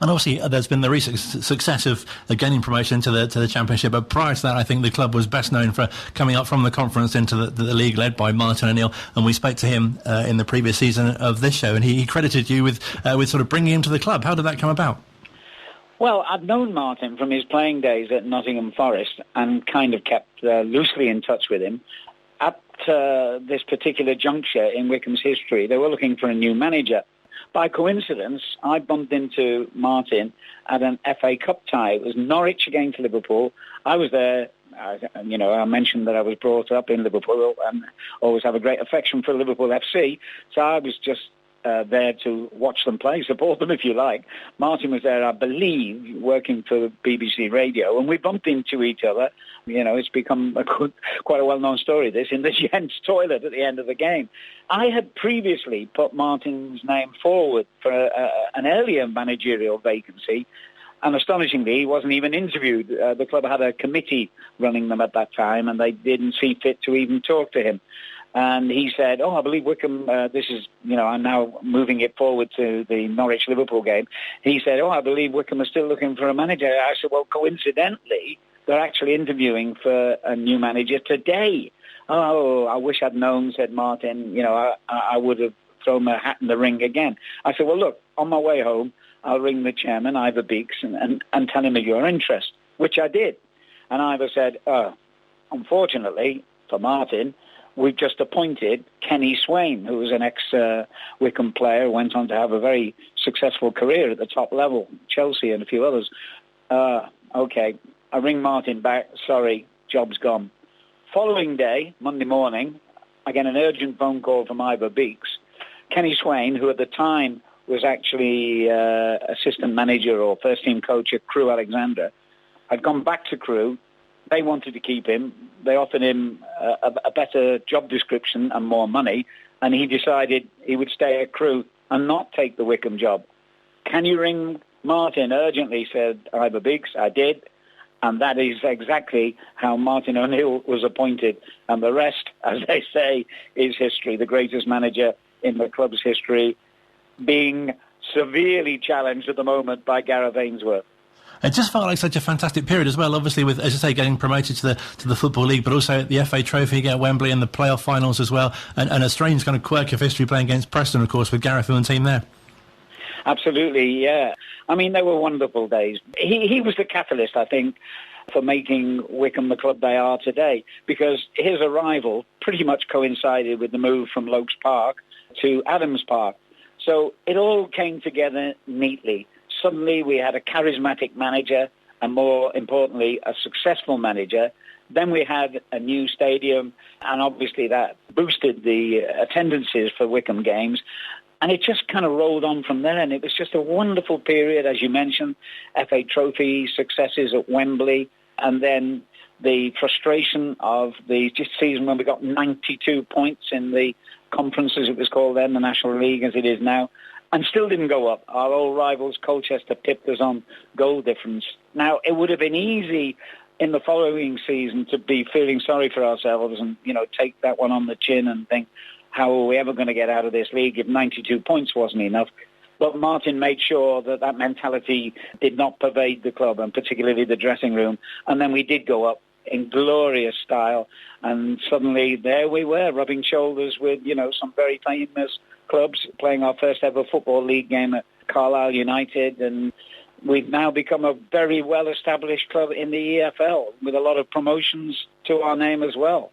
And obviously, there's been the recent success of gaining promotion to the Championship. But prior to that, I think the club was best known for coming up from the conference into the league, led by Martin O'Neill. And we spoke to him in the previous season of this show, and he credited you with sort of bringing him to the club. How did that come about? Well, I've known Martin from his playing days at Nottingham Forest and kind of kept loosely in touch with him. At this particular juncture in Wycombe's history, they were looking for a new manager. By coincidence, I bumped into Martin at an FA Cup tie. It was Norwich against Liverpool. I was there. I mentioned that I was brought up in Liverpool and always have a great affection for Liverpool FC. So I was just there to watch them play, support them if you like. Martin was there, I believe, working for BBC Radio, and we bumped into each other. It's become quite a well-known story, this, in the gents' toilet at the end of the game. I had previously put Martin's name forward for an earlier managerial vacancy, and astonishingly, he wasn't even interviewed. The club had a committee running them at that time, and they didn't see fit to even talk to him. And he said, I believe Wycombe, I'm now moving it forward to the Norwich-Liverpool game. He said, I believe Wycombe are still looking for a manager. I said, well, coincidentally, they're actually interviewing for a new manager today. Oh, I wish I'd known, said Martin. I would have thrown my hat in the ring again. I said, well, look, on my way home, I'll ring the chairman, Ivor Beeks, and tell him of your interest, which I did. And Ivor said, unfortunately for Martin, we've just appointed Kenny Swain, who was an ex-Wycombe player, went on to have a very successful career at the top level, Chelsea and a few others. Okay, I ring Martin back, sorry, job's gone. Following day, Monday morning, I get an urgent phone call from Ivor Beeks. Kenny Swain, who at the time was actually assistant manager or first-team coach at Crewe Alexandra, had gone back to Crewe. They wanted to keep him. They offered him a better job description and more money, and he decided he would stay at Crewe and not take the Wycombe job. Can you ring Martin urgently, said Ivor Beeks. I did, and that is exactly how Martin O'Neill was appointed. And the rest, as they say, is history. The greatest manager in the club's history, being severely challenged at the moment by Gareth Ainsworth. It just felt like such a fantastic period as well, obviously with, as you say, getting promoted to the Football League, but also the FA Trophy at Wembley and the playoff finals as well, and a strange kind of quirk of history playing against Preston, of course, with Gareth and the team there. Absolutely, yeah. I mean, they were wonderful days. He was the catalyst, I think, for making Wycombe the club they are today, because his arrival pretty much coincided with the move from Lokes Park to Adams Park. So it all came together neatly. Suddenly we had a charismatic manager and, more importantly, a successful manager. Then we had a new stadium, and obviously that boosted the attendances for Wycombe games. And it just kind of rolled on from there, and it was just a wonderful period, as you mentioned, FA Trophy successes at Wembley, and then the frustration of the season when we got 92 points in the conference, as it was called then, the National League as it is now, and still didn't go up. Our old rivals, Colchester, pipped us on goal difference. Now, it would have been easy in the following season to be feeling sorry for ourselves and, take that one on the chin and think, how are we ever going to get out of this league if 92 points wasn't enough? But Martin made sure that mentality did not pervade the club, and particularly the dressing room. And then we did go up in glorious style, and suddenly there we were, rubbing shoulders with, some very famous clubs, playing our first ever Football League game at Carlisle United, and we've now become a very well-established club in the EFL with a lot of promotions to our name as well.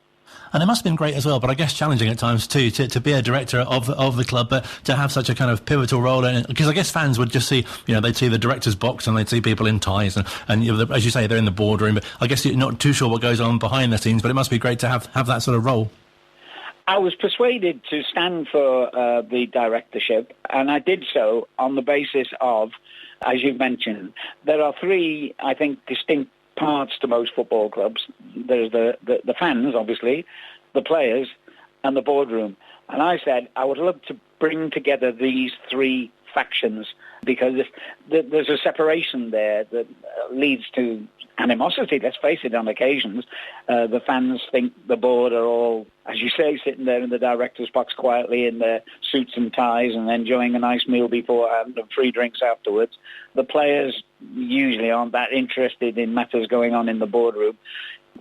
And it must have been great as well, but I guess challenging at times too, to be a director of the club, but to have such a kind of pivotal role in it. Because I guess fans would just see, they'd see the director's box and they'd see people in ties, and as you say, they're in the boardroom. But I guess you're not too sure what goes on behind the scenes, but it must be great to have that sort of role. I was persuaded to stand for the directorship, and I did so on the basis of, as you mentioned, there are three, I think, distinct parts to most football clubs. There's the fans, obviously, the players, and the boardroom. And I said I would love to bring together these three factions, because there's a separation there that leads to animosity, let's face it, on occasions. The fans think the board are all, as you say, sitting there in the director's box quietly in their suits and ties and enjoying a nice meal beforehand and free drinks afterwards. The players usually aren't that interested in matters going on in the boardroom.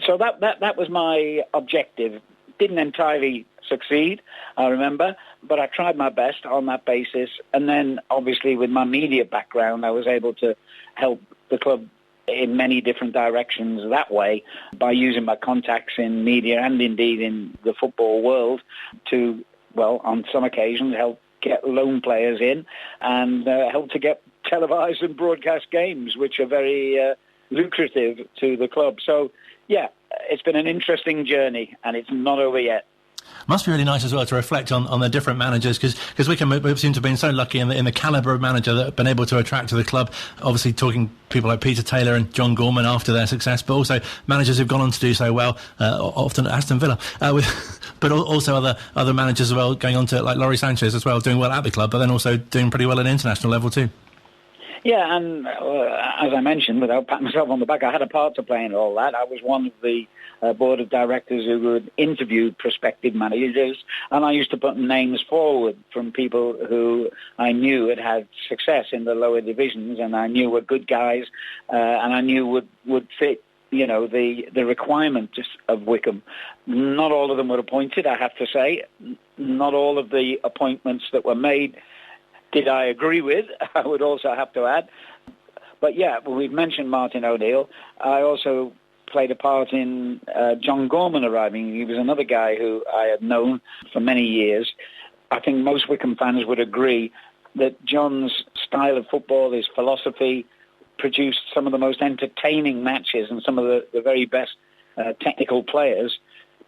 So that was my objective. Didn't entirely succeed, I remember, but I tried my best on that basis. And then, obviously, with my media background, I was able to help the club in many different directions that way by using my contacts in media and indeed in the football world to, well, on some occasions help get loan players in and help to get televised and broadcast games, which are very lucrative to the club. So, yeah, it's been an interesting journey and it's not over yet. Must be really nice as well to reflect on the different managers, because we seem to have been so lucky in the calibre of manager that have been able to attract to the club. Obviously talking people like Peter Taylor and John Gorman after their success, but also managers who've gone on to do so well, often at Aston Villa, but also other managers as well, going on to like Laurie Sanchez as well, doing well at the club, but then also doing pretty well at international level too. Yeah, and as I mentioned, without patting myself on the back, I had a part to play in all that. I was one of the board of directors who would interview prospective managers, and I used to put names forward from people who I knew had success in the lower divisions, and I knew were good guys, and I knew would fit, you know, the requirements of Wycombe. Not all of them were appointed, I have to say. Not all of the appointments that were made did I agree with, I would also have to add. But yeah, we've mentioned Martin O'Neill. I also played a part in John Gorman arriving. He was another guy who I had known for many years. I think most Wycombe fans would agree that John's style of football, his philosophy, produced some of the most entertaining matches and some of the very best technical players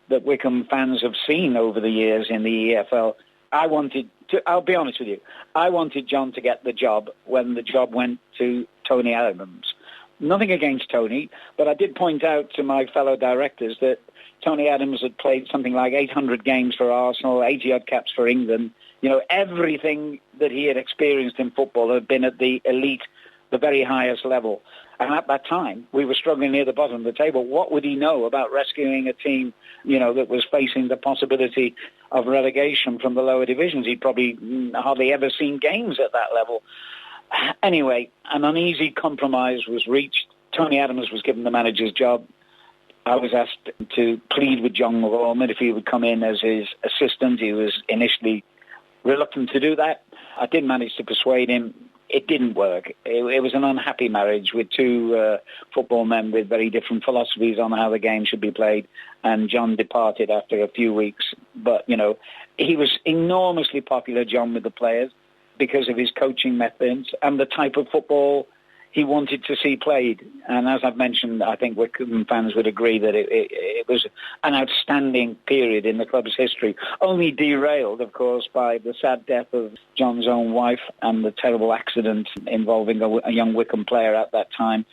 that Wycombe fans have seen over the years in the EFL. I'll be honest with you, I wanted John to get the job when the job went to Tony Adams. Nothing against Tony, but I did point out to my fellow directors that Tony Adams had played something like 800 games for Arsenal, 80-odd caps for England. You know, everything that he had experienced in football had been at the elite, the very highest level. And at that time, we were struggling near the bottom of the table. What would he know about rescuing a team, you know, that was facing the possibility of relegation from the lower divisions? He'd probably hardly ever seen games at that level. Anyway, an uneasy compromise was reached. Tony Adams was given the manager's job. I was asked to plead with John Gorman if he would come in as his assistant. He was initially reluctant to do that. I did manage to persuade him. It didn't work. It was an unhappy marriage with two football men with very different philosophies on how the game should be played, and John departed after a few weeks. But, you know, he was enormously popular, John, with the players because of his coaching methods and the type of football he wanted to see played. And as I've mentioned, I think Wycombe fans would agree that it was an outstanding period in the club's history, only derailed, of course, by the sad death of John's own wife and the terrible accident involving a young Wycombe player at that time.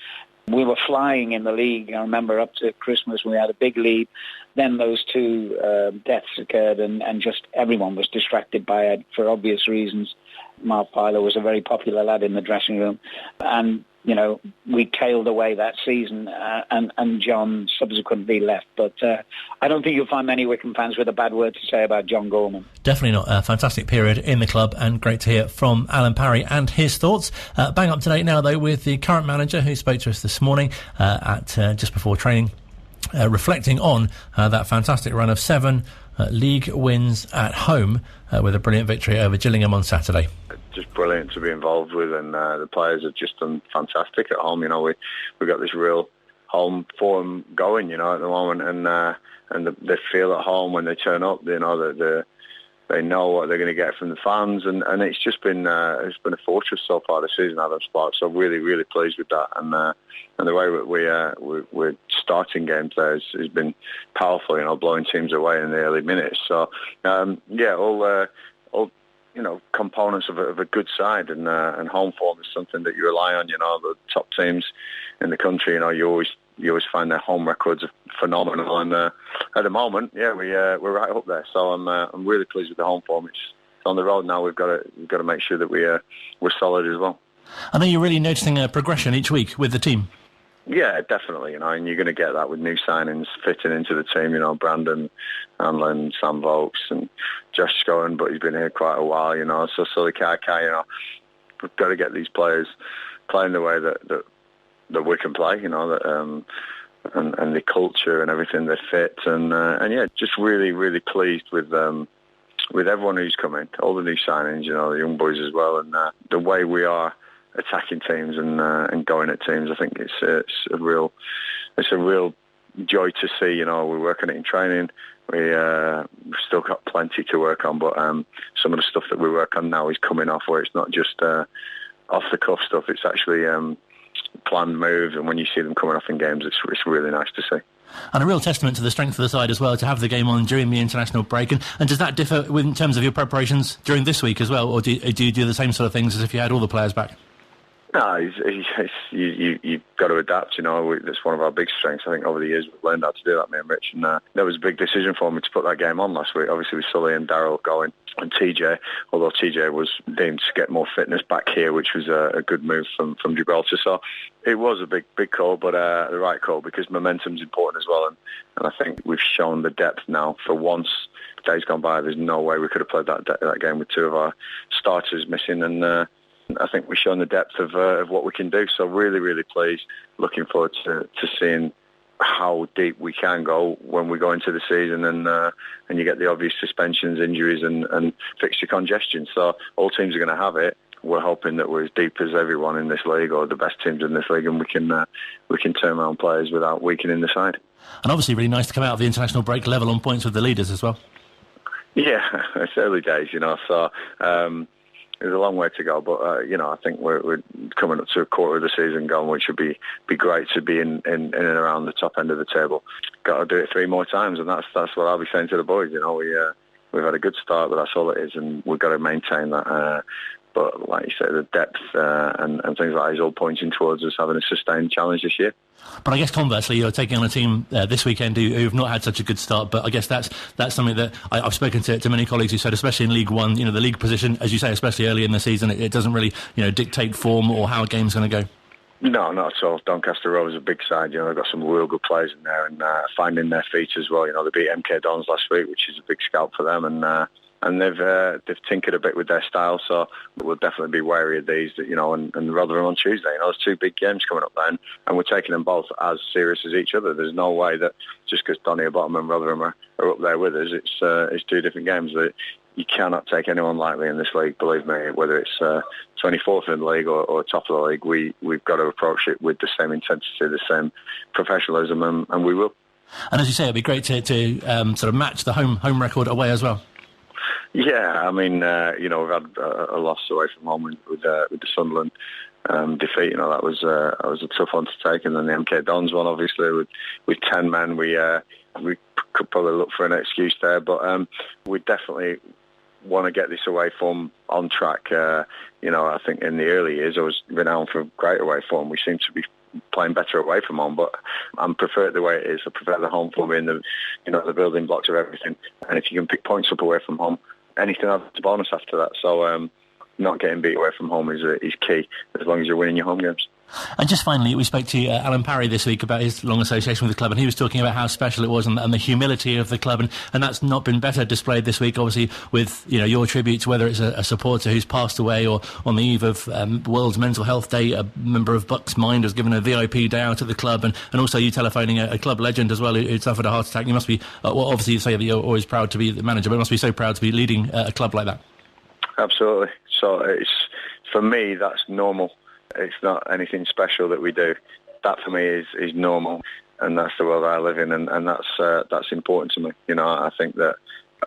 We were flying in the league. I remember up to Christmas we had a big lead. Then those two deaths occurred and just everyone was distracted by it for obvious reasons. Mark Pyler was a very popular lad in the dressing room. And, you know, we tailed away that season and John subsequently left. But I don't think you'll find many Wycombe fans with a bad word to say about John Gorman. Definitely not. A fantastic period in the club and great to hear from Alan Parry and his thoughts. Bang up to date now, though, with the current manager who spoke to us this morning at just before training, reflecting on that fantastic run of 7 league wins at home with a brilliant victory over Gillingham on Saturday. Just brilliant to be involved with, and the players have just done fantastic at home. You know, we've got this real home form going, you know, at the moment, and they feel at home when they turn up. You know that they know what they're going to get from the fans, and it's just been a fortress so far this season, Adams Park. So really, really pleased with that, and the way we're starting games there has been powerful. You know, blowing teams away in the early minutes. So all you know, components of a good side, and home form is something that you rely on. You know, the top teams in the country, you know, you always find their home records are phenomenal, and at the moment, we're right up there. So I'm really pleased with the home form. It's on the road now. We've got to make sure that we're solid as well. I know you're really noticing a progression each week with the team. Yeah, definitely, and you're going to get that with new signings fitting into the team, Brandon Hanlon, Sam Vokes and Josh Scowen, but he's been here quite a while, so Sully Kai, we've got to get these players playing the way that we can play, that and the culture and everything they fit, and yeah, just really, really pleased with everyone who's coming, all the new signings, the young boys as well, and the way we are attacking teams and going at teams. I think it's a real joy to see. We're working it in training. We've still got plenty to work on, but some of the stuff that we work on now is coming off, where it's not just off the cuff stuff. It's actually planned moves, and when you see them coming off in games, it's really nice to see. And a real testament to the strength of the side as well, to have the game on during the international break. And does that differ in terms of your preparations during this week as well, or do you do the same sort of things as if you had all the players back? No, you've got to adapt, That's one of our big strengths. I think over the years we've learned how to do that, me and Rich. And that was a big decision for me to put that game on last week. Obviously with Sully and Darryl going, and TJ, although TJ was deemed to get more fitness back here, which was a good move from Gibraltar. So it was a big call, but the right call, because momentum's important as well. And I think we've shown the depth now. For once, days gone by, there's no way we could have played that game with two of our starters missing, and I think we've shown the depth of what we can do. So really, really pleased. Looking forward to seeing how deep we can go when we go into the season, and you get the obvious suspensions, injuries, and fixture congestion. So all teams are going to have it. We're hoping that we're as deep as everyone in this league, or the best teams in this league, and we can turn around players without weakening the side. And obviously, really nice to come out of the international break level on points with the leaders as well. Yeah, it's early days, So. There's a long way to go, but I think we're coming up to a quarter of the season gone, which would be great to be in and around the top end of the table. Got to do it 3 more times, and that's what I'll be saying to the boys. We've had a good start, but that's all it is, and we've got to maintain that. But like you say, the depth and things like that is all pointing towards us having a sustained challenge this year. But I guess conversely, you're taking on a team this weekend who've not had such a good start. But I guess that's something that I've spoken to many colleagues who said, especially in League One, the league position, as you say, especially early in the season, it doesn't really dictate form or how a game's going to go. No, not at all. Doncaster Rovers are a big side. They've got some real good players in there, and finding their feet as well. They beat MK Dons last week, which is a big scalp for them, and they've tinkered a bit with their style, so we'll definitely be wary of these. And Rotherham on Tuesday. There's 2 big games coming up then, and we're taking them both as serious as each other. There's no way that just because Donny are bottom and Rotherham are up there with us, it's 2 different games. You cannot take anyone lightly in this league, believe me. Whether it's 24th in the league or top of the league, we've got to approach it with the same intensity, the same professionalism, and we will. And as you say, it'd be great to sort of match the home record away as well. Yeah, we've had a loss away from home with the Sunderland defeat. That was a tough one to take, and then the MK Dons one, obviously, with 10 men, we could probably look for an excuse there, but we definitely want to get this away form on track. I think in the early years, I was renowned for great away form. We seem to be playing better away from home, but I prefer it the way it is. I prefer the home form being the building blocks of everything. And if you can pick points up away from home, anything else is a bonus after that. So not getting beat away from home is key, as long as you're winning your home games. And just finally, we spoke to Alan Parry this week about his long association with the club, and he was talking about how special it was and the humility of the club, and that's not been better displayed this week, obviously, with your tributes, whether it's a supporter who's passed away or on the eve of World Mental Health Day, a member of Bucks Mind was given a VIP day out at the club, and also you telephoning a club legend as well who suffered a heart attack. You must be, obviously you say that you're always proud to be the manager, but you must be so proud to be leading a club like that. Absolutely. So for me, that's normal. It's not anything special that we do. That for me is normal, and that's the world I live in, and that's important to me. I think that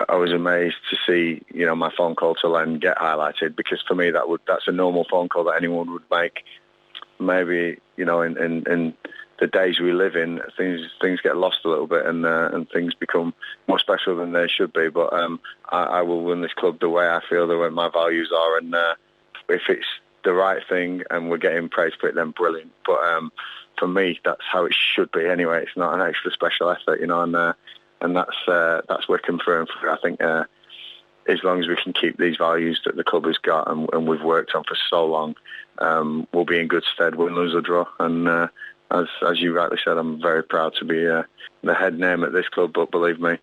I was amazed to see my phone call to Len get highlighted, because for me that's a normal phone call that anyone would make. Maybe in the days we live in, things get lost a little bit, and things become more special than they should be. But I will run this club the way I feel, the way my values are, and if it's the right thing and we're getting praise for it, then brilliant. But for me, that's how it should be anyway. It's not an extra special effort, and that's Wycombe through and through. I think as long as we can keep these values that the club has got and we've worked on for so long, we'll be in good stead, win, lose or draw, and as you rightly said, I'm very proud to be the head name at this club. But believe me,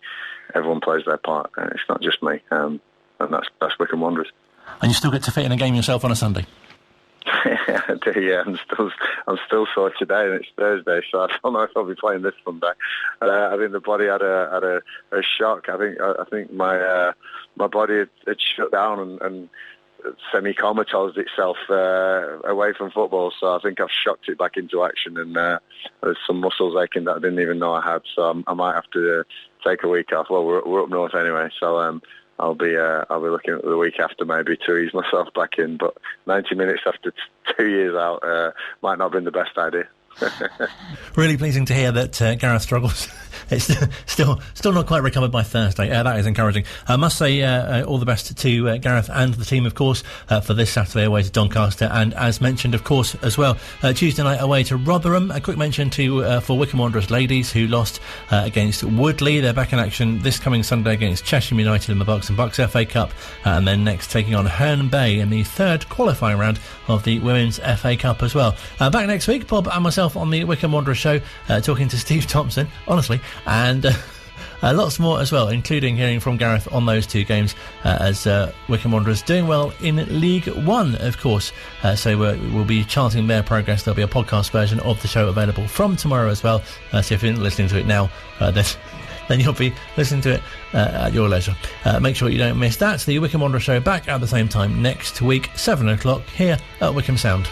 everyone plays their part. It's not just me, and that's Wycombe Wanderers. And you still get to fit in a game yourself on a Sunday? I do, yeah. I'm still sore today, and it's Thursday, so I don't know if I'll be playing this Sunday. I think the body had a shock. I think my body had shut down and semi-comatose itself away from football, so I think I've shocked it back into action, and there's some muscles aching that I didn't even know I had, so I might have to take a week off. Well, we're up north anyway, so I'll be looking at the week after maybe to ease myself back in, but 90 minutes after 2 years out might not have been the best idea. Really pleasing to hear that Gareth struggles. It's still not quite recovered by Thursday. That is encouraging. I must say all the best to Gareth and the team, of course, for this Saturday away to Doncaster, and as mentioned, of course, as well, Tuesday night away to Rotherham. A quick mention to for Wycombe Wanderers ladies, who lost against Woodley. They're back in action this coming Sunday against Cheshire United in the Bucks and Bucks FA Cup, and then next taking on Herne Bay in the third qualifying round of the Women's FA Cup as well. Back next week, Bob and myself on the Wycombe Wanderers Show, talking to Steve Thompson, honestly, and lots more as well, including hearing from Gareth on those two games, as Wycombe Wanderers doing well in League One, of course. So we'll be charting their progress. There'll be a podcast version of the show available from tomorrow as well. So if you're not listening to it now, then you'll be listening to it at your leisure. Make sure you don't miss that. The Wycombe Wanderers Show back at the same time next week, 7 o'clock, here at Wycombe Sound.